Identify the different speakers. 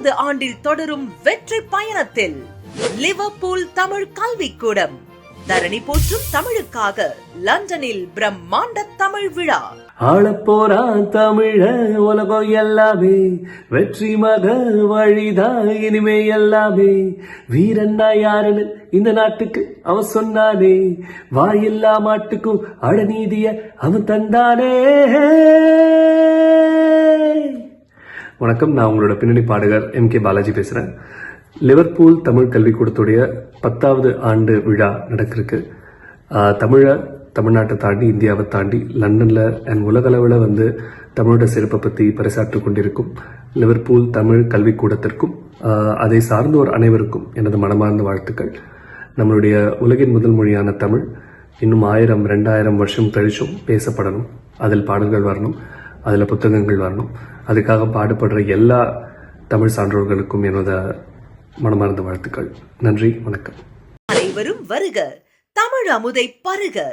Speaker 1: 10வது ஆண்டில் தொடரும் வெற்றி பயணத்தில் லிவர்பூல் தமிழ் கல்விக்கூடம் தரணி போற்றும் தமிழுக்காக லண்டனில் பிரம்மாண்ட தமிழ் விழா.
Speaker 2: ஆளப்போரா தமிழ உலகம் எல்லாமே வெற்றி மக வழிதான் இனிமே எல்லாமே. வீரன்னா யாருன்னு இந்த நாட்டுக்கு அவன் சொன்னானே, வாயில்லா மாட்டுக்கும் அடநீதிய அவன் தந்தானே. வணக்கம், நான் உங்களோட பின்னணி பாடகர் MK பாலாஜி பேசுறேன். லிவர்பூல் தமிழ் கல்விக்கூடத்துடைய 10வது ஆண்டு விழா நடக்கிருக்கு. தமிழ்நாட்டை தாண்டி இந்தியாவை தாண்டி லண்டன்ல அண்ட் உலகளவில் தமிழோட சிறப்பை பற்றி பறைசாற்றிக் கொண்டிருக்கும் லிவர்பூல் தமிழ் கல்விக்கூடத்திற்கும் அதை சார்ந்தோர் அனைவருக்கும் எனது மனமார்ந்த வாழ்த்துக்கள். நம்மளுடைய உலகின் முதல் மொழியான தமிழ் இன்னும் 1000-2000 வருஷம் கழிச்சும் பேசப்படணும். அதில் பாடல்கள் வரணும், அதில் புத்தகங்கள் வரணும். அதுக்காக பாடுபடுற எல்லா தமிழ் சான்றோர்களுக்கும் எனது மனமார்ந்த வாழ்த்துக்கள். நன்றி, வணக்கம்.
Speaker 1: அனைவரும் வருக, தமிழ் அமுதை பருக.